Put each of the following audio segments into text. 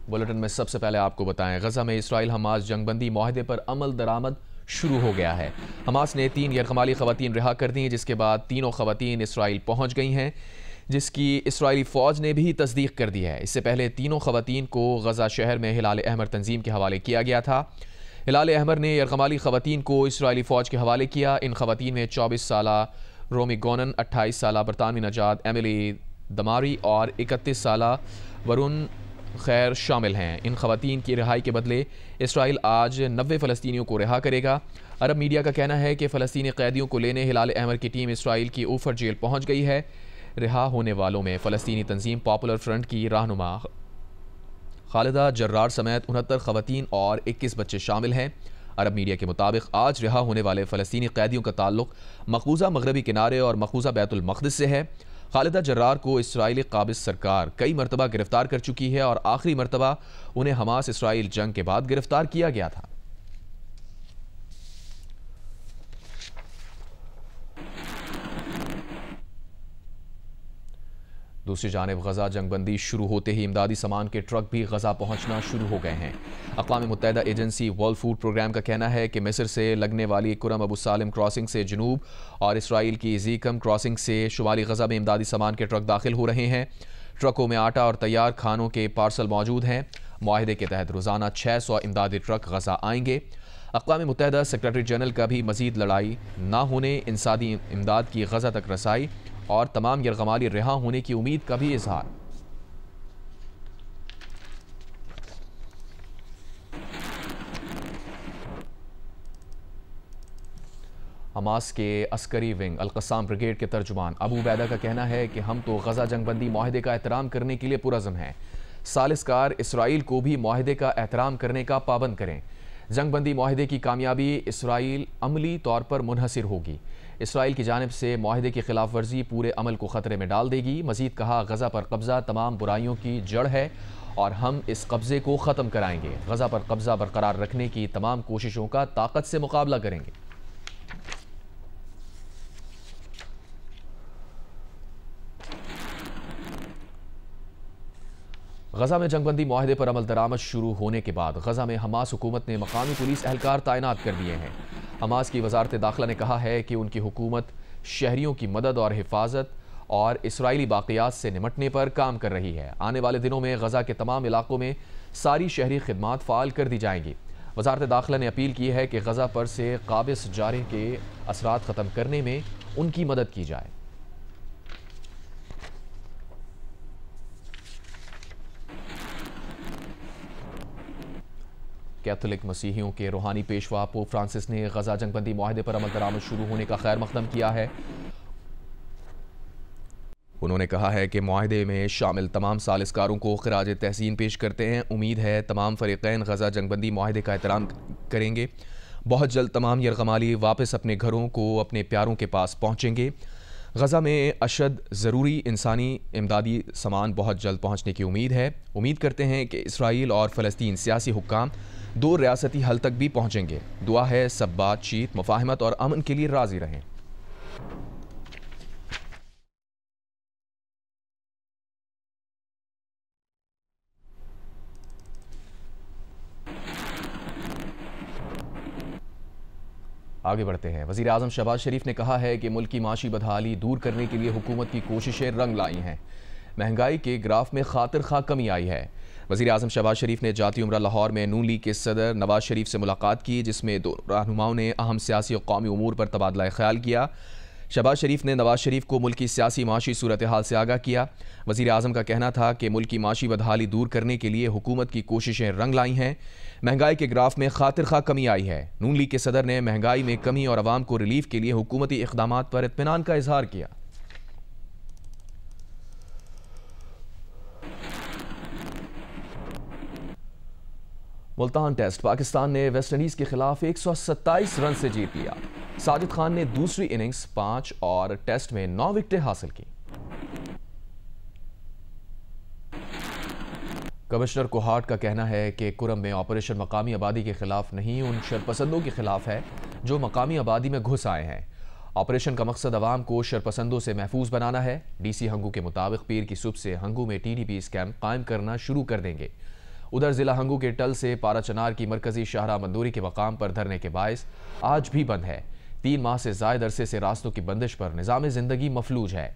Bulletin में सबसे पहले आपको बताएं, गजा में इसराइल हमास जंगबंदी माहदे पर अमल दरामद शुरू हो गया है। हमास ने 3 यरगमाली खवातीन रिहा कर दी, जिसके बाद तीनों खवातीन इसराइल पहुंच गई हैं, जिसकी इसराइली फ़ौज ने भी तस्दीक कर दी है। इससे पहले तीनों खवातीन को गजा शहर में हिलाल अहमर तंजीम के हवाले किया गया था। हिलाल अहमर ने यरगमाली खवातीन को इसराइली फ़ौज के हवाले किया। इन खवातीन में 24 साला रोमी गोनन, 28 साला बरतानवी नजाद एमिली दमारी और 31 साला वरुण खैर शामिल हैं। इन खवातीन की रिहाई के बदले इसराइल आज 90 फ़लस्तीनियों को रिहा करेगा। अरब मीडिया का कहना है कि फ़लस्तीनी कैदियों को लेने हिलाल अहमर की टीम इसराइल की ऊफर जेल पहुंच गई है। रिहा होने वालों में फ़लस्तीनी तंजीम पॉपुलर फ्रंट की रहनुमा खालिदा जर्रार समेत 69 खवातीन और 21 बच्चे शामिल हैं। अरब मीडिया के मुताबिक आज रिहा होने वाले फ़लस्तीनी कैदियों का ताल्लुक मकबूजा मगरबी किनारे और मकबूजा बैतुल मक़दिस से है। खालिदा जर्रार को इसराइली काबिज़ सरकार कई मरतबा गिरफ्तार कर चुकी है और आखिरी मरतबा उन्हें हमास इसराइल जंग के बाद गिरफ्तार किया गया था। दूसरी जानिब गजा जंगबंदी शुरू होते ही इमदादी सामान के ट्रक भी गजा पहुंचना शुरू हो गए हैं। अक़वाम मुत्तहिदा एजेंसी वर्ल्ड फूड प्रोग्राम का कहना है कि मिस्र से लगने वाली कुरम अबू सालिम क्रॉसिंग से जनूब और इसराइल की ज़ीकम क्रॉसिंग से शुमाली गजा में इमदादी सामान के ट्रक दाखिल हो रहे हैं। ट्रकों में आटा और तैयार खानों के पार्सल मौजूद हैं। मुआहदे के तहत रोज़ाना 600 इमदादी ट्रक गजा आएंगे। अक़वाम मुत्तहिदा सेक्रेटरी जनरल का भी मज़ीद लड़ाई ना होने, इंसानी इमदाद की गजा तक रसाई और तमाम यरगमाली रिहा होने की उम्मीद का भी इजहार। हमास के अस्करी विंग अल-क़स्साम ब्रिगेड के तर्जुमान अबू उबैदा का कहना है कि हम तो गजा जंगबंदी माहदे का एहतराम करने के लिए पुरज़्म हैं। सालिसकार इसराइल को भी माहदे का एहतराम करने का पाबंद करें। जंगबंदी माहदे की कामयाबी इसराइल अमली तौर पर मुनहसिर होगी। इसराइल की जानिब से माहदे की खिलाफ वर्जी पूरे अमल को ख़तरे में डाल देगी। मज़ीद कहा, गजा पर कब्ज़ा तमाम बुराइयों की जड़ है और हम इस कब्ज़े को ख़त्म कराएंगे। गजा पर कब्ज़ा बरकरार रखने की तमाम कोशिशों का ताकत से मुकाबला करेंगे। गजा में जंगबंदी माहदे पर अमल दरामद शुरू होने के बाद गजा में हमास हुकूमत ने मकामी पुलिस एहलकार तैनात कर दिए हैं। हमास की वजारत दाखिला ने कहा है कि उनकी हुकूमत शहरियों की मदद और हिफाजत और इसराइली बाक़ियात से निमटने पर काम कर रही है। आने वाले दिनों में गजा के तमाम इलाकों में सारी शहरी खिदमात फ़ाल कर दी जाएंगी। वजारत दाखिला ने अपील की है कि गजा पर से काबिज़ जारे के असरात ख़त्म करने में उनकी मदद की जाए। कैथोलिक मसीहियों के रूहानी पेशवा पोप फ्रांसिस ने गजा जंगबंदी माहदे पर अमल दरामद शुरू होने का खैर मकदम किया है। उन्होंने कहा है कि माहदे में शामिल तमाम सालिसकारों को खिराज तहसीन पेश करते हैं। उम्मीद है तमाम फ़रीक़ैन गजा जंगबंदी माहदे का एहतराम करेंगे। बहुत जल्द तमाम यरगमाली वापस अपने घरों को अपने प्यारों के पास पहुँचेंगे। गजा में अशद ज़रूरी इंसानी इमदादी सामान बहुत जल्द पहुँचने की उम्मीद है। उम्मीद करते हैं कि इसराइल और फ़लस्तीन सियासी हुक्काम 2 रियासती हल तक भी पहुँचेंगे। दुआ है सब बातचीत, मुफाहमत और अमन के लिए राज़ी रहें। आगे बढ़ते हैं। वज़ीर आज़म शहबाज शरीफ ने कहा है कि मुल्क की माशी बदहाली दूर करने के लिए हुकूमत की कोशिशें रंग लाई हैं। महंगाई के ग्राफ में खातिर खा कमी आई है। वज़ीर आज़म शहबाज शरीफ ने जाती उम्रा लाहौर में नून लीग के सदर नवाज शरीफ से मुलाकात की, जिसमें दोनों रहनुमाओं ने अहम सियासी और कौमी उमूर पर तबादला ख्याल किया। शहबाज शरीफ ने नवाज शरीफ को मुल्क की सियासी माशी सूरत हाल से आगाह किया। वज़ीर आज़म का कहना था कि मुल्क की माशी बदहाली दूर करने के लिए हुकूमत की कोशिशें रंग लाई हैं। महंगाई के ग्राफ में खातिर खा कमी आई है। नून लीग के सदर ने महंगाई में कमी और आवाम को रिलीफ के लिए हुकूमती इक़दामात पर इत्मीनान का इजहार किया। मुल्तान टेस्ट, पाकिस्तान ने वेस्ट इंडीज के खिलाफ 127 रन से जीत लिया। साजिद खान ने दूसरी इनिंग्स 5 और टेस्ट में 9 विकेटें हासिल की। कमिश्नर कोहाट का कहना है कि कुरम में ऑपरेशन मकामी आबादी के खिलाफ नहीं, उन शरपसंदों के खिलाफ है जो मकामी आबादी में घुस आए हैं। ऑपरेशन का मकसद अवाम को शरपसंदों से महफूज बनाना है। डीसी हंगू के मुताबिक पीर की सुबह से हंगू में TDP कैंप कायम करना शुरू कर देंगे। उधर जिला हंगू के टल से पाराचनार की मरकजी शाहराह मंदूरी के मकाम पर धरने के बायस आज भी बंद है। 3 माह से जायद अरसे से रास्तों की बंदिश पर निज़ाम जिंदगी मफलूज है।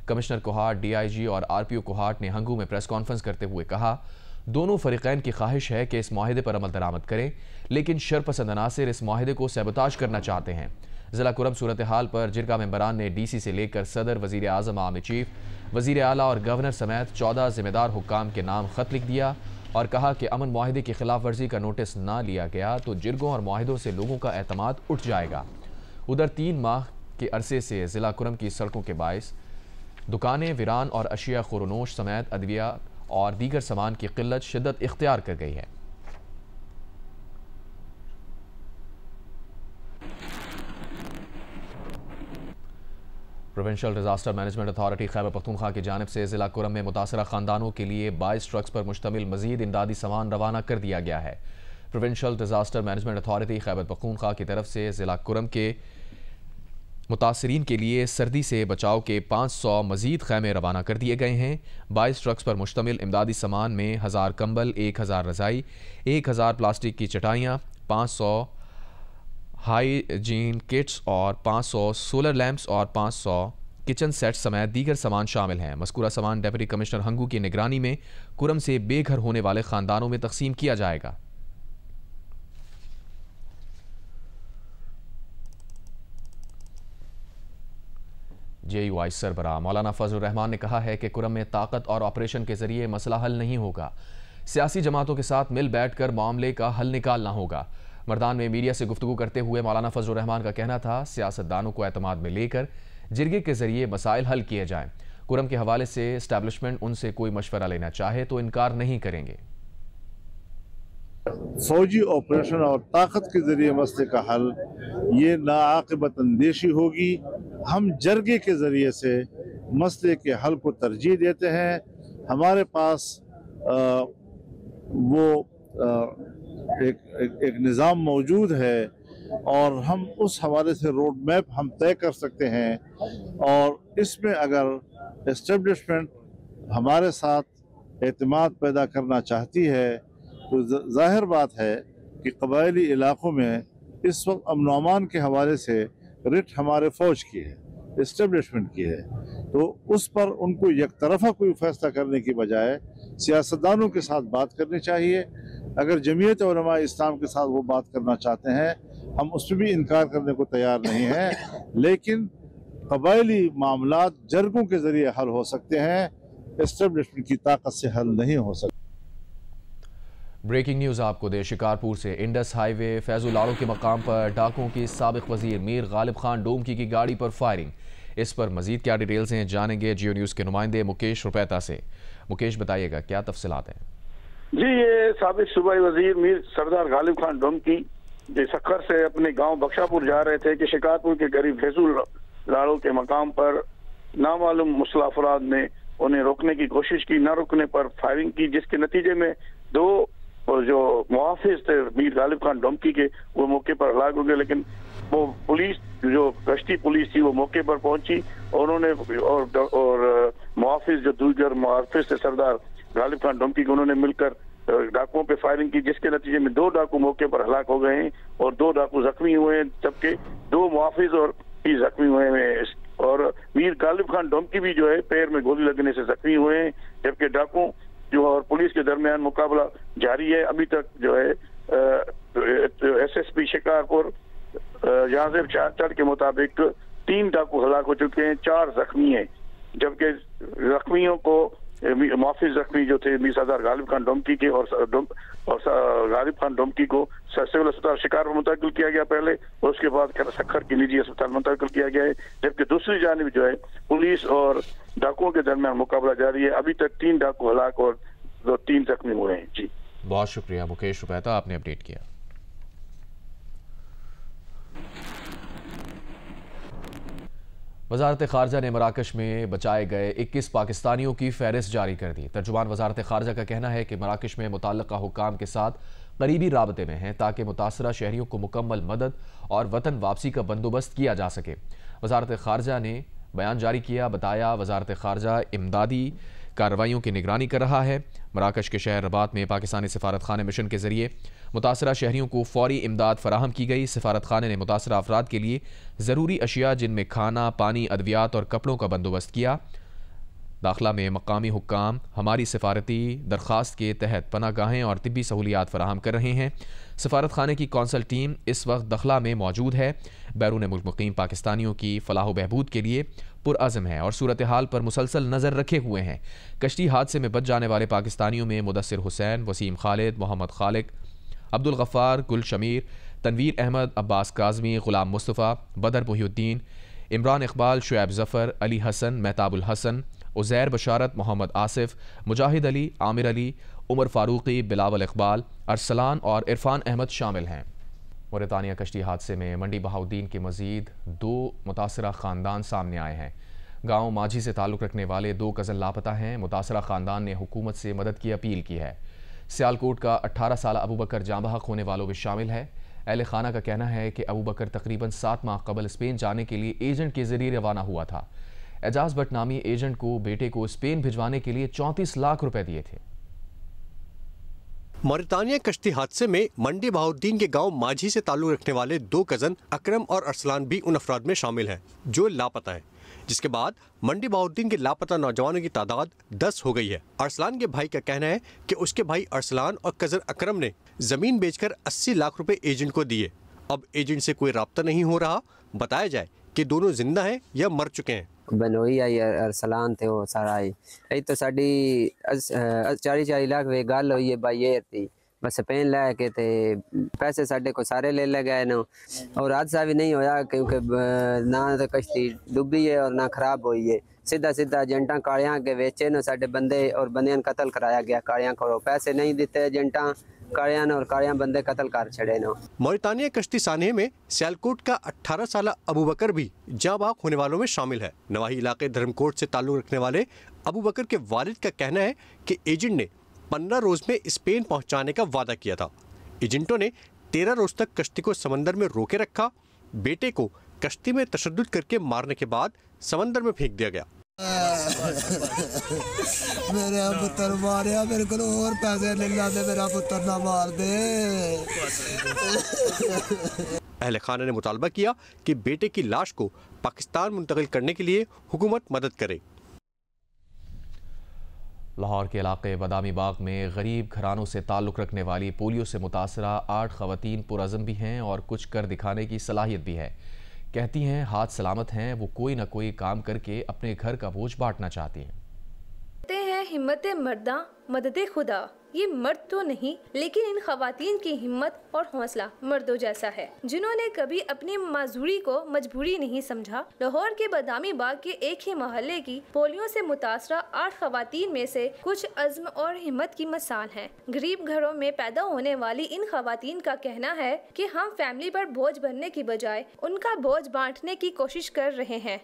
कमिश्नर कोहाट, DIG और RPO कोहाट ने हंगू में प्रेस कॉन्फ्रेंस करते हुए कहा, दोनों फरीकैन की ख्वाहिश है कि इस माहिदे पर अमल दरामद करें, लेकिन शरपसंद अनासिर इस माहिदे को सैबोताज करना चाहते हैं। जिला कुरम सूरत हाल पर जिरगा मेंबरान ने DC से लेकर सदर, वजीर आजम, आर्मी चीफ, वजीर आला और गवर्नर समेत 14 जिम्मेदार हुक्काम के नाम खत लिख दिया और कहा कि अमन माहिदे की खिलाफ वर्जी का नोटिस ना लिया गया तो जिरगों और माहिदों से लोगों का एतमाद उठ जाएगा। उधर 3 माह के अरसे से जिला कुरम की सड़कों के बायस दुकानें वीरान और अशिया खुरनोश समेत अदविया और दीगर सामान की किल्लत शिद्दत इख्तियार कर गई है। Provincial disaster management authority Khyber Pakhtunkhwa की जानिब से जिला कुरम में मुतासरा खानदानों के लिए 22 ट्रक्स पर मुश्तमिल मजीद इमदादी सामान रवाना कर दिया गया है। Provincial disaster management authority Khyber Pakhtunkhwa की तरफ से जिला कुरम के मुतासरीन के लिए सर्दी से बचाव के 500 मजीद खैमे रवाना कर दिए गए हैं। 22 ट्रक्स पर मुश्तमिल इमदादी सामान में 1000 कंबल, 1000 रजाई, 1000 प्लास्टिक की चटाइयाँ, 500 हाईजीन किट्स और 500 सोलर लैंप्स और 500 किचन सेट समेत दीगर सामान शामिल हैं। मज़कूरा सामान डेप्यूटी कमिश्नर हंगू की निगरानी में कुरम से बेघर होने वाले खानदानों में तकसीम किया जाएगा। JUI सरबराह मौलाना फजल रहमान ने कहा है कि कुरम में ताकत और ऑपरेशन के जरिए मसला हल नहीं होगा। सियासी जमातों के साथ मिल बैठकर मामले का हल निकालना होगा। मर्दान में मीडिया से गुफ्तगू करते हुए मौलाना फजल रहमान का कहना था, सियासतदानों को एतमाद में लेकर जिरगे के जरिए मसाइल हल किए जाएं। कुरम के हवाले से एस्टैब्लिशमेंट उनसे कोई मशवरा लेना चाहे तो इनकार नहीं करेंगे। फौजी ऑपरेशन और ताकत के जरिए मसले का हल ये नाआक़िबत अंदेशी होगी। हम जरगे के जरिए से मसले के हल को तरजीह देते हैं। हमारे पास एक निज़ाम मौजूद है और हम उस हवाले से रोड मैप हम तय कर सकते हैं और इसमें अगर एस्टेब्लिशमेंट हमारे साथ एतमाद पैदा करना चाहती है तो जाहिर बात है कि कबायली इलाक़ों में इस वक्त अमन व अमान के हवाले से रिट हमारे फ़ौज की है, इस्टेब्लिशमेंट की है, तो उस पर उनको एक तरफा कोई फैसला करने की बजाय सियासतदानों के साथ बात करनी चाहिए। अगर जमीयत उलमा इस्लाम के साथ वो बात करना चाहते हैं, हम उसमें भी इनकार करने को तैयार नहीं हैं, लेकिन कबायली मामलात जरगों के ज़रिए हल हो सकते हैं, इस्टेब्लिशमेंट की ताकत से हल नहीं हो सकते। ब्रेकिंग न्यूज़ आपको दे शिकारपुर से। इंडस हाईवे फैजुलाड़ो के मकाम पर डाकुओं की साबिक वजीर मीर गालिब खान डोमकी की गाड़ी पर फायरिंग। इस पर मजीद क्या डिटेल्स हैं जानेंगे जियो न्यूज़ के नुमाइंदे मुकेश रुपैता से। मुकेश, बताइएगा क्या तफसीलात हैं? जी, ये साबिक सूबाई वजीर मीर सरदार गालिब खान डोमकी सखर से अपने गांव बख्शापुर जा रहे थे कि शिकारपुर के करीब फैजुलाड़ो के मकाम पर नामालूम मुस्लिम अफराद ने उन्हें रोकने की कोशिश की। न रुकने पर फायरिंग की, जिसके नतीजे में 2 जो मुहाफिज थे मीर गालिब खान डोमकी के, वो मौके पर हलाक हो गए। लेकिन वो पुलिस, जो गश्ती पुलिस थी, वो मौके पर पहुंची और उन्होंने और मुहाफिज जो दूसरे मुहाफिज थे सरदार गालिब खान डोमकी को, उन्होंने मिलकर डाकुओं पे फायरिंग की, जिसके नतीजे में 2 डाकू मौके पर हलाक हो गए हैं और 2 डाकू जख्मी हुए हैं, जबकि 2 मुहाफिज और 30 जख्मी हुए हैं। और मीर गालिब खान डोमकी भी जो है पैर में गोली लगने से जख्मी हुए हैं, जबकि डाकुओं जो और पुलिस के दरमियान मुकाबला जारी है। अभी तक जो है SSP शिकारपुर जहां चार के मुताबिक 3 डाकू हलाक हो चुके हैं, 4 जख्मी हैं, जबकि जख्मियों को मुहाफिज जख्मी जो थे मीर सरदार गालिब खान डोमकी के और गालिब खान डोमकी को सिविल अस्पताल शिकारपुर मुंतकिल किया गया पहले, और उसके बाद सखर की निजी अस्पताल मुंतकिल किया गया है। जबकि दूसरी जानिब जो है पुलिस और डाकुओं के दरमियान मुकाबला जारी है। अभी तक 3 डाकू हलाक और 3 जख्मी हुए हैं। जी, बहुत शुक्रिया मुकेश रुपैता, आपने अपडेट किया। वजारत खारजा ने मराकश में बचाए गए 21 पाकिस्तानियों की फहरिस्त जारी कर दी। तर्जुमान वजारत खारजा का कहना है कि मराकश में मुतल्लका हुक्काम के साथ करीबी राबते में हैं ताकि मुतासरा शहरियों को मुकम्मल मदद और वतन वापसी का बंदोबस्त किया जा सके। वजारत खारजा ने बयान जारी किया, बताया वजारत खारजा इमदादी कार्रवाइयों की निगरानी कर रहा है। मराकश के शहर रबात में पाकिस्तानी सिफारत खाने मिशन के जरिए मुतासरा शहरियों को फौरी इमदाद फराहम की गई। सिफारत खाने ने मुतासरा अफराद के लिए ज़रूरी अशिया जिनमें खाना, पानी, अद्वियात और कपड़ों का बंदोबस्त किया। दाखिला में मकामी हुक्काम हमारी सिफारती दरख्वास्त के तहत पनागाहें और तिब्बी सहूलियात फराहम कर रहे हैं। सिफारत खाने की कौंसल टीम इस वक्त दखला में मौजूद है। बैरून मुल्क मुकीम पाकिस्तानियों की फलाह व बहबूद के लिए पुरअज़म है और सूरत हाल पर मुसलसल नज़र रखे हुए हैं। कश्ती हादसे में बच जाने वाले पाकिस्तानियों में मुदस्सिर हुसैन, वसीम खालिद, मोहम्मद खालिक, अब्दुल गफ्फार, गुल शमीर, तनवीर अहमद, अब्बास काज़मी, गुलाम मुस्तफ़ा, बदर मुहिउद्दीन, इमरान इकबाल, शुएब ज़फ़र, अली हसन, मेहताबुल हसन, उज़ैर बशारत, मोहम्मद आसिफ, मुजाहिद अली, आमिर अली, उमर फारूकी, बिलावल इकबाल, अरसलान और इरफान अहमद शामिल हैं। मोरितानिया कश्ती हादसे में मंडी बहाउद्दीन के मजीद 2 मुतासरा ख़ानदान सामने आए हैं। गाँव माझी से ताल्लुक़ रखने वाले 2 कज़न लापता हैं। मुतासरा ख़ानदान ने हुकूमत से मदद की अपील की है। सियालकोट का 18 साल अबू बकर जाँ बहक होने वालों में शामिल है। अहले खाना का कहना है कि अबू बकर तकरीबन 7 माह कबल स्पेन जाने के लिए एजेंट के जरिए रवाना हुआ था। एजाज भट्ट नामी एजेंट को बेटे को स्पेन भिजवाने के लिए 34 लाख रुपए दिए थे। मोरितानिया कश्ती हादसे में मंडी बहाउद्दीन के गांव माझी से ताल्लुक़ रखने वाले 2 कज़न अकरम और अरसलान भी उन अफराद में शामिल हैं जो लापता हैं, जिसके बाद मंडी बहाउद्दीन के लापता नौजवानों की तादाद 10 हो गई है। अरसलान के भाई का कहना है कि उसके भाई अरसलान और कज़न अकरम ने ज़मीन बेचकर 80 लाख रुपए एजेंट को दिए। अब एजेंट से कोई रब्ता नहीं हो रहा। बताया जाए कि दोनों जिंदा हैं या मर चुके हैं। बनोई आई अरसलान थे वो सारा आई तो साड़ी 40 लाख वे गल हुई है भाई ये थी बस पेन लैके थे पैसे साढ़े को सारे ले गए ना और हादसा भी नहीं होया क्योंकि ना तो कश्ती डूबी है और ना खराब हुई है। सीधा एजेंटा कालियां के बेचे ना साढ़े बंदे और बंदियां कत्ल कराया गया। कालियां को पैसे नहीं दिते एजेंटा कालियां और कालियां बंदे कत्ल कर छड़े ना। मोरितानिया कश्ती सानहे में सियालकोट का 18 साल अबू बकर भी जाँ बहक होने वालों में शामिल है। नवाही इलाके धर्मकोट से ताल्लुक़ रखने वाले अबू बकर के वालिद का कहना है कि एजेंट ने 15 रोज में स्पेन पहुंचाने का वादा किया था। एजेंटों ने 13 रोज तक कश्ती को समंदर में रोके रखा। बेटे को कश्ती में तशद्दुद करके मारने के बाद समंदर में फेंक दिया गया। मेरा पुत्र मारिया, मेरे को और पैसे ले ला दे, मेरा पुत्र ना मार दे। अहले खाना ने मुतालबा किया कि बेटे की लाश को पाकिस्तान मुंतकिल करने के लिए हुकूमत मदद करे। लाहौर के इलाके बादामी बाग में गरीब घरानों से ताल्लुक़ रखने वाली पोलियो से मुतासरा 8 ख़वातीन पुरअज़म भी हैं और कुछ कर दिखाने की सलाहियत भी है। कहती हैं हाथ सलामत हैं, वो कोई ना कोई काम करके अपने घर का बोझ बांटना चाहती हैं। हिम्मत मर्दा मदद खुदा, ये मर्द तो नहीं लेकिन इन खवातीन की हिम्मत और हौसला मर्दों जैसा है जिन्होंने कभी अपनी माजूरी को मजबूरी नहीं समझा। लाहौर के बादामी बाग के एक ही मोहल्ले की पोलियो से मुतासरा 8 खवातीन में से कुछ अज़्म और हिम्मत की मिसाल हैं। गरीब घरों में पैदा होने वाली इन खवातीन का कहना है कि हम फैमिली पर बोझ बनने की बजाय उनका बोझ बांटने की कोशिश कर रहे हैं।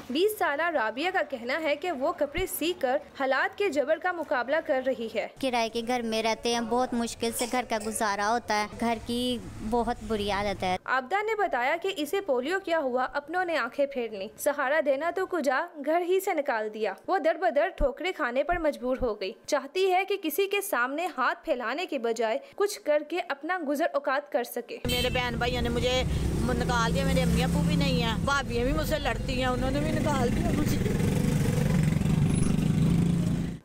20 साला राबिया का कहना है कि वो कपड़े सीख कर हालात के जबर का मुकाबला कर रही है। किराए के घर में रहते हैं, बहुत मुश्किल से घर का गुजारा होता है, घर की बहुत बुरी आदत है। आबदा ने बताया कि इसे पोलियो क्या हुआ, अपनों ने आंखें फेर ली, सहारा देना तो कुजा घर ही से निकाल दिया। वो दर बदर ठोकरे खाने पर मजबूर हो गई। चाहती है कि किसी के सामने हाथ फैलाने के बजाय कुछ करके अपना गुजर औकात कर सके। मेरे बहन भाइयों ने मुझे निकाल दिया, मेरे अम्मी अबू भी नहीं है, भाभियाँ भी मुझसे लड़ती हैं, उन्होंने भी निकाल दिया मुझे।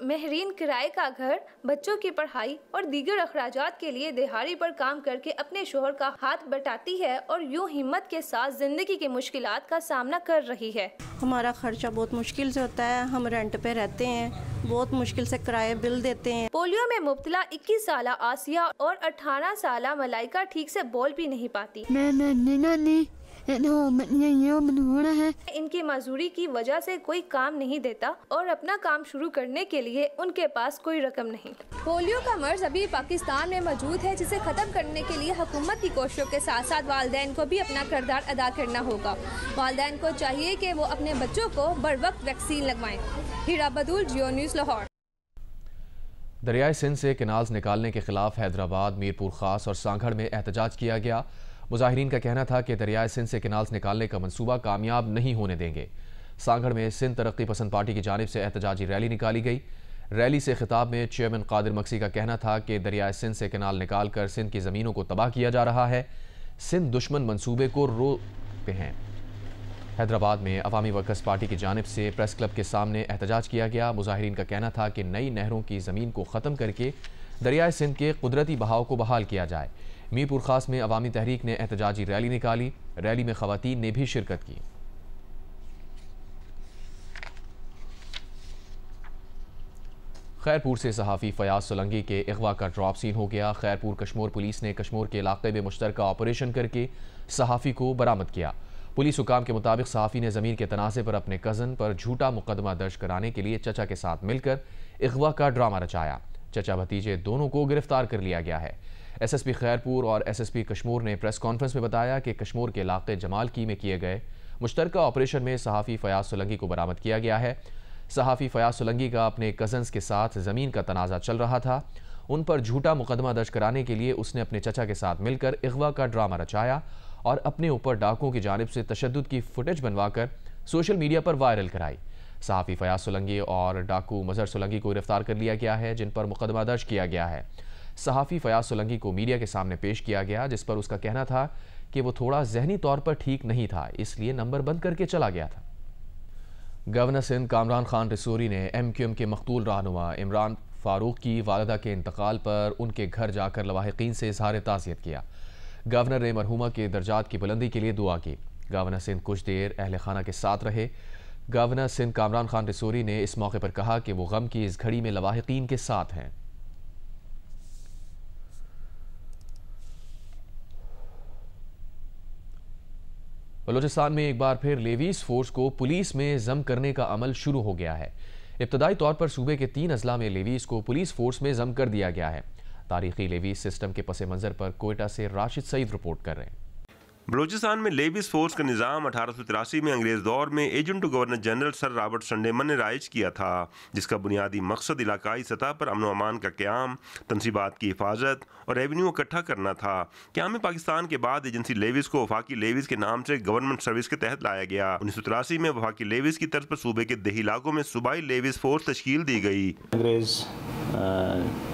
महरीन किराए का घर, बच्चों की पढ़ाई और दीगर अखराजात के लिए दिहाड़ी पर काम करके अपने शोहर का हाथ बटाती है और यूं हिम्मत के साथ जिंदगी की मुश्किलात का सामना कर रही है। हमारा खर्चा बहुत मुश्किल से होता है, हम रेंट पे रहते हैं, बहुत मुश्किल से किराए बिल देते हैं। पोलियो में मुब्तला 21 साला आसिया और 18 साला मलाइका ठीक से बोल भी नहीं पाती। इनकी मजदूरी की वजह से कोई काम नहीं देता और अपना काम शुरू करने के लिए उनके पास कोई रकम नहीं। पोलियो का मर्ज अभी पाकिस्तान में मौजूद है, जिसे खत्म करने के लिए हुकूमत की कोशिशों के साथ साथ वालिदैन को भी अपना किरदार अदा करना होगा। वालिदैन को चाहिए कि वो अपने बच्चों को बर वक्त वैक्सीन लगवाएं। हीरा बदूल, जियो न्यूज़, लाहौर। दरियाए सिंध से केनाल्स निकालने के खिलाफ हैदराबाद, मीरपुर खास और सांगड़ में एहतजाज किया गया। मुजाहिरीन का कहना था कि दरियाए सिंध से केनाल्स निकालने का मंसूबा कामयाब नहीं होने देंगे। सांगड़ में सिंध तरक्की पसंद पार्टी की जानिब से एहतजाजी रैली निकाली गई। रैली से खिताब में चेयरमैन कादिर मक्सी का कहना था कि दरियाए सिंध से कैनाल निकाल कर सिंध की ज़मीनों को तबाह किया जा रहा है। सिंध दुश्मन मंसूबे को रोकते हैं। हैदराबाद में अवामी वर्कर्स पार्टी की जानिब से प्रेस क्लब के सामने एहतजाज किया गया। मुजाहिरीन का कहना था कि नई नहरों की ज़मीन को ख़त्म करके दरियाए सिंध के कुदरती बहाव को बहाल किया जाए। मीरपुर खास में अवामी तहरीक ने एहतजाजी रैली निकाली। रैली में ख़वातीन ने भी शिरकत की। खैरपुर से सहाफ़ी फयाज सोलंकी के अगवा का ड्रॉप सीन हो गया। खैरपुर कश्मोर पुलिस ने कश्मोर के इलाके में मुश्तरका ऑपरेशन करके सहाफ़ी को बरामद किया। पुलिस हुकाम के मुताबिक सहाफ़ी ने ज़मीन के तनाज़े पर अपने कज़न पर झूठा मुकदमा दर्ज कराने के लिए चचा के साथ मिलकर अगवा का ड्रामा रचाया। चचा भतीजे दोनों को गिरफ्तार कर लिया गया है। SSP खैरपुर और SSP कश्मोर ने प्रेस कॉन्फ्रेंस में बताया कि कश्मोर के इलाके जमालकी में किए गए मुश्तरका ऑपरेशन में सहाफ़ी फयाज सोलंकी को बरामद किया गया है। सहाफ़ी फयाज सोलंकी का अपने कज़न्स के साथ ज़मीन का तनाज़ा चल रहा था। उन पर झूठा मुकदमा दर्ज कराने के लिए उसने अपने चचा के साथ मिलकर अगवा का ड्रामा रचाया और अपने ऊपर डाकुओं की जानिब से तशद्दुद की फुटेज बनवाकर सोशल मीडिया पर वायरल कराई। सहाफ़ी फयाज सोलंकी और डाकू मजहर सोलंकी को गिरफ्तार कर लिया गया है, जिन पर मुकदमा दर्ज किया गया है। सहाफ़ी फयाज सोलंकी को मीडिया के सामने पेश किया गया, जिस पर उसका कहना था कि वो थोड़ा जहनी तौर पर ठीक नहीं था, इसलिए नंबर बंद करके चला गया था। गवर्नर सिंध कामरान खान रिसोरी ने MQM के मकतूल रहनुमा इमरान फारूक की वालिदा के इंतकाल पर उनके घर जाकर लवाहिकीन से इजहार ताज़ियत किया। गवर्नर ने मरहूमा के दर्जात की बुलंदी के लिए दुआ की। गवर्नर सिंध कुछ देर अहल खाना के साथ रहे। गवर्नर सिंध कामरान खान रिसोरी ने इस मौके पर कहा कि वो गम की इस घड़ी में लवाहिकीन के साथ हैं। बलूचिस्तान में एक बार फिर लेवीज फोर्स को पुलिस में जम करने का अमल शुरू हो गया है। इब्तदाई तौर पर सूबे के 3 अजला में लेवीज को पुलिस फोर्स में जम कर दिया गया है। तारीखी लेवीज सिस्टम के पस मंजर पर कोयटा से राशिद सईद रिपोर्ट कर रहे हैं। बलूचिस्तान में लेवीज फोर्स का निज़ाम 1883 में अंग्रेज़ दौर में agent to governor general sir Robert Sandeman ने राइज किया था, जिसका बुनियादी मकसद इलाकाई सतह पर अमन व अमान का क़याम, तनसीबात की हिफाजत और रेवेन्यू इकट्ठा करना था। क़याम पाकिस्तान के बाद एजेंसी लेवीज को वफाकी लेवीज के नाम से गवर्नमेंट सर्विस के तहत लाया गया। 1983 में वफाकी लेवीज की तर्ज पर सूबे के देही इलाकों में सूबाई लेवीज फोर्स तश्कील दी गई। अंग्रेज़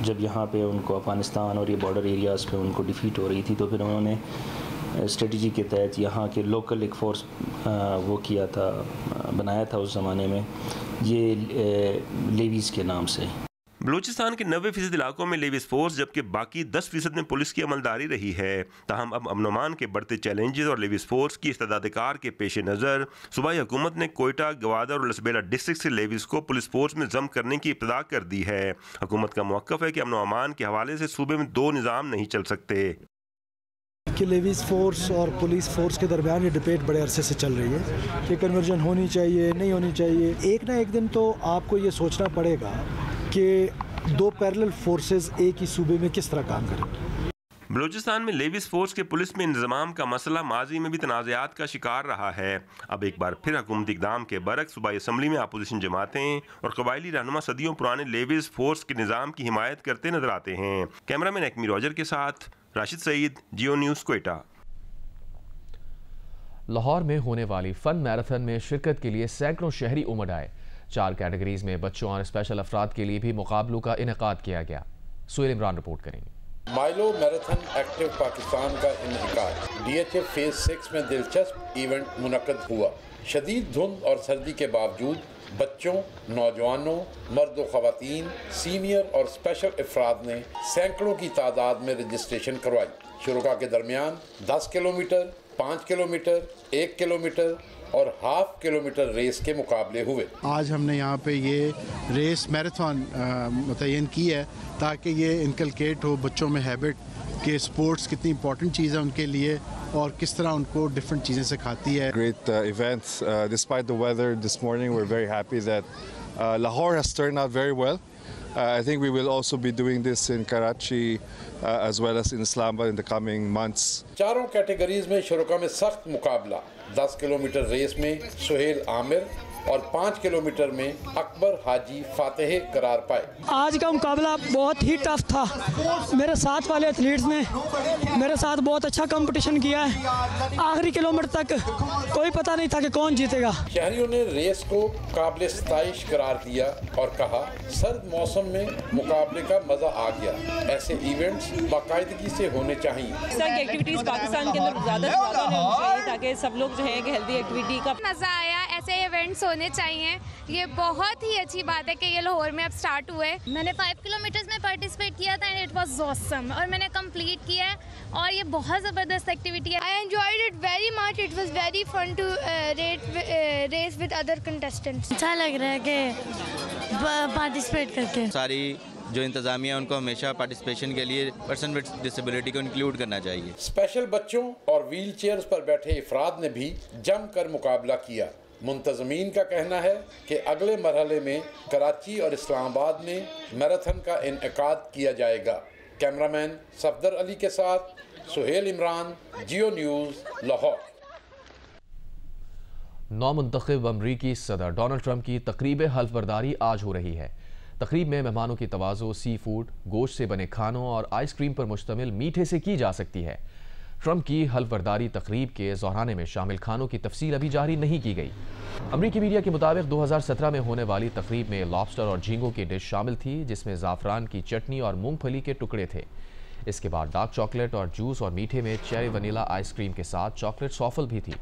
जब यहाँ पे उनको अफगानिस्तान और ये बॉर्डर एरियाज़ पे उनको डिफीट हो रही थी, तो फिर उन्होंने स्ट्रेटजी के तहत यहाँ के लोकल एक फोर्स वो किया था, बनाया था उस ज़माने में, ये लेवीज़ के नाम से। बलूचिस्तान के 90% इलाकों में लेवीज फोर्स जबकि बाकी 10% में पुलिस की अमलदारी रही है। ताहम अब अमन अमान के बढ़ते चैलेंजेस और लेवीज फोर्स की इस्तेदादकार के पेश नज़र सूबाई हुकूमत ने कोयटा, गवादर और लसबेला डिस्ट्रिक्ट से लेवीज को पुलिस फोर्स में जम करने की इब्तिदा कर दी है। हुकूमत का मौक़िफ़ है कि अमन अमान के हवाले से सूबे में 2 निज़ाम नहीं चल सकते। कि लेवीज फोर्स और पुलिस फोर्स के दरमियान ये डिबेट बड़े अरसे से चल रही है कि कन्वर्जन होनी चाहिए नहीं होनी चाहिए। एक ना एक दिन तो आपको ये सोचना पड़ेगा कि 2 पैरेलल फोर्सेस एक ही सूबे में किस तरह काम करेंगी। बलूचिस्तान में लेवीज फोर्स के पुलिस में इंतजाम का मसला माजी में भी तनाज़ात का शिकार रहा है। अब एक बार फिर हुकूमती इक़दाम के बरक्स सूबाई असम्बली में अपोजिशन जमातें और कबायली रहनुमा सदियों पुराने लेवीज फोर्स के निज़ाम की हिमायत करते नजर आते हैं। कैमरामैन एकमी रॉजर के साथ राशिद सईद, जियो न्यूज़, कोयटा। लाहौर में होने वाली फन मैराथन में शिरकत के लिए सैकड़ों शहरी उमड़ आए। 4 कैटेगरीज में बच्चों और स्पेशल अफराद के लिए भी मुकाबलों का इनेकाद किया गया। सुहेल इमरान रिपोर्ट करेंगे। माइलो मैराथन एक्टिव पाकिस्तान का इनेकाद DHF फेज 6 में दिलचस्प इवेंट मुनक्कद हुआ। शदीद धुंध और सर्दी के बावजूद बच्चों, नौजवानों, मर्द व ख़वातीन, सीनियर और स्पेशल अफराद ने सैकड़ों की तादाद में रजिस्ट्रेशन करवाई। शुरुका के दरमियान 10 किलोमीटर, 5 किलोमीटर, 1 किलोमीटर और हाफ किलोमीटर रेस के मुकाबले हुए। आज हमने यहाँ पे ये रेस मैराथन मुतय्यन की है ताकि ये इनकलकेट हो बच्चों में हैबिट कि स्पोर्ट्स कितनी इंपॉर्टेंट चीज़ है उनके लिए और किस तरह उनको डिफरेंट चीज़ें सिखाती है। Great events despite the weather this morning. We're very happy that Lahore has turned out very well. I think we will also be doing this in Karachi as well as in Islamabad in the coming months. चारों categories में शुरुका में सख्त मुकाबला। 10 kilometre race में सुहेल आमिर, और 5 kilometre में अकबर हाजी फातेह करार पाए। आज का मुकाबला बहुत ही टफ था। मेरे साथ वाले एथलीट्स ने मेरे साथ बहुत अच्छा कंपटीशन किया है। आखिरी किलोमीटर तक कोई पता नहीं था कि कौन जीतेगा। शहरियों ने रेस को काबिल सताइश करार दिया और कहा सर्द मौसम में मुकाबले का मजा आ गया। ऐसे इवेंट्स बाकायदगी से होने चाहिए। एक्टिविटीज पाकिस्तान के अंदर ज़्यादा से ज़्यादा होनी चाहिए ताकि सब लोग जो है हेल्दी एक्टिविटी का मज़ा आया। ऐसे इवेंट्स होने चाहिए। ये बहुत ही अच्छी बात है कि ये लाहौर में अब स्टार्ट हुए। मैंने 5 किलोमीटर्स में पार्टिसिपेट किया था एंड इट वाज ऑसम और मैंने कंप्लीट किया है और ये बहुत ज़बरदस्त एक्टिविटी है। I enjoyed it very much. It was very fun to race with other contestants. अच्छा लग रहा है कि पार्टिसिपेट करके। सारी जो इंतजामिया उनको हमेशा पार्टिसिपेशन के लिए पर्सन विद डिसेबिलिटी को इंक्लूड करना चाहिए। स्पेशल बच्चों और व्हील चेयर्स पर बैठे अफराद ने भी जमकर मुकाबला किया। मुंतजमीन का कहना है कि अगले मरहले में कराची और इस्लामाबाद में मैराथन का इनेकाद किया जाएगा। कैमरामैन सफदर अली के साथ सुहेल इमरान, जियो न्यूज़, लाहौर। नौमुंतखब अमरीकी सदर डोनाल्ड ट्रंप की तकरीब हल्फबरदारी आज हो रही है। तकरीब में मेहमानों की तवाज़ो सी फूड, गोश्त से बने खानों और आइसक्रीम पर मुश्तमिल मीठे से की जा सकती है। ट्रंप की हल्फबरदारी तकरीब के ज़ोहराने में शामिल खानों की तफसील अभी जारी नहीं की गई। अमरीकी मीडिया के मुताबिक 2017 में होने वाली तकरीब में लॉबस्टर और झींगों की डिश शामिल थी, जिसमें ज़ाफ़रान की चटनी और मूंगफली के टुकड़े थे। इसके बाद डार्क चॉकलेट और जूस और मीठे में चेरी वनीला आइसक्रीम के साथ चॉकलेट सॉफल भी थी।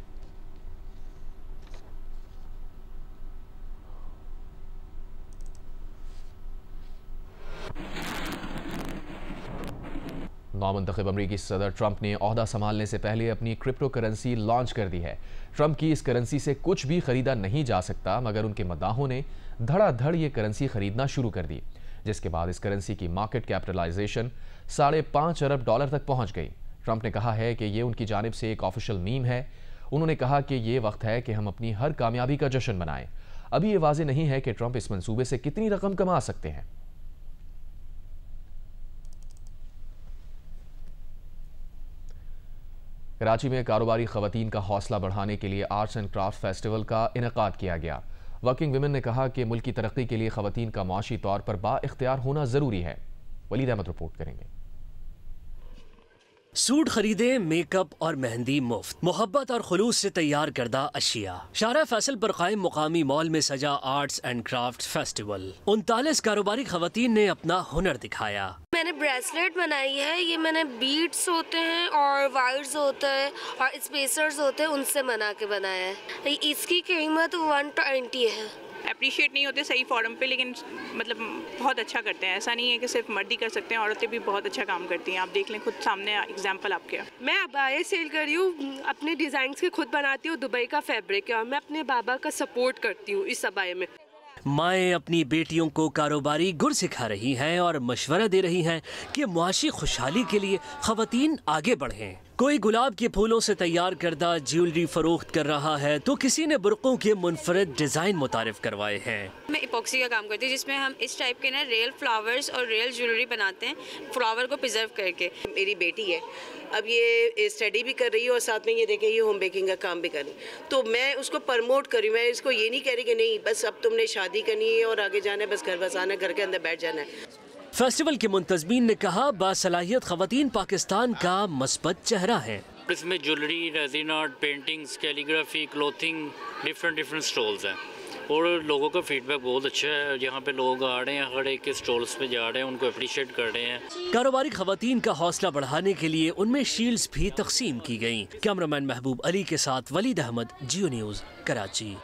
नौमुंतखब अमरीकी सदर ट्रंप ने ओहदा संभालने से पहले अपनी क्रिप्टो करेंसी लॉन्च कर दी है। ट्रंप की इस करेंसी से कुछ भी खरीदा नहीं जा सकता, मगर उनके मद्दाहों ने धड़ाधड़ ये करेंसी खरीदना शुरू कर दी, जिसके बाद इस करेंसी की मार्केट कैपिटलाइजेशन $5.5 अरब तक पहुंच गई। ट्रंप ने कहा है कि ये उनकी जानिब से एक ऑफिशियल मीम है। उन्होंने कहा कि ये वक्त है कि हम अपनी हर कामयाबी का जश्न मनाएं। अभी ये वाज़ेह नहीं है कि ट्रंप इस मंसूबे से कितनी रकम कमा सकते हैं। कराची में कारोबारी खवातीन का हौसला बढ़ाने के लिए आर्ट्स एंड क्राफ्ट फेस्टिवल का इनेकाद किया गया। वर्किंग विमेन ने कहा कि मुल्क की तरक्की के लिए खवातीन का माशी तौर पर बाइख्तियार होना जरूरी है। वलीद अहमद रिपोर्ट करेंगे। सूट खरीदे, मेकअप और मेहंदी मुफ्त, मोहब्बत और खुलूस से तैयार करदा अशिया। शारा फैसल पर कायम मुकामी मॉल में सजा आर्ट्स एंड क्राफ्ट फेस्टिवल। 39 कारोबारी खवातीन ने अपना हुनर दिखाया। मैंने ब्रेसलेट बनाई है। ये मैंने बीड्स होते हैं और वायर्स होते हैं और स्पेसर्स होते हैं, उनसे बना के बनाया है। इसकी कीमत 120 है। अप्रिशिएट नहीं होते सही फॉरम पे, लेकिन मतलब बहुत अच्छा करते हैं। ऐसा नहीं है कि सिर्फ मर्द ही कर सकते हैं, औरतें भी बहुत अच्छा काम करती हैं। आप देख लें, खुद सामने एग्जांपल आपके। मैं अबाया सेल कर रही हूँ, अपने डिज़ाइंस के खुद बनाती हूँ। दुबई का फैब्रिक है और मैं अपने बाबा का सपोर्ट करती हूँ इस अबाया में। माएँ अपनी बेटियों को कारोबारी गुर सिखा रही हैं और मशवरा दे रही हैं कि मुआशी खुशहाली के लिए खवातीन आगे बढ़ें। कोई गुलाब के फूलों से तैयार करदा ज्वेलरी फरोख्त कर रहा है, तो किसी ने बुर्कों के मुनफरद डिज़ाइन मुतारिफ करवाए हैं। मैं इपॉक्सी का काम करती हूँ, जिसमें हम इस टाइप के ना रियल फ्लावर्स और रियल ज्वेलरी बनाते हैं, फ्लावर को प्रिजर्व करके। मेरी बेटी है, अब ये स्टडी भी कर रही है और साथ में ये देखें ये होम बेकिंग का काम भी कर रही है, तो मैं उसको प्रमोट कर रही हूँ। मैं इसको ये नहीं कह रही कि नहीं बस अब तुमने शादी करनी है और आगे जाना है, बस घर बसाना, घर के अंदर बैठ जाना है। फेस्टिवल के मुंतज़मीन ने कहा बासलाहियत खवातीन पाकिस्तान का मस्बत चेहरा है। इसमें jewellery, resin art, paintings, calligraphy, clothing, different stalls हैं और लोगों का फीडबैक बहुत अच्छा है। यहाँ पे लोग आ रहे हैं, हर एक के स्टॉल्स पे जा रहे हैं, उनको अप्रिशिएट कर रहे हैं। कारोबारी खवातीन का हौसला बढ़ाने के लिए उनमें शील्ड्स भी तकसीम की गयी। कैमरामैन महबूब अली के साथ वलीद अहमद, जियो न्यूज़, कराची।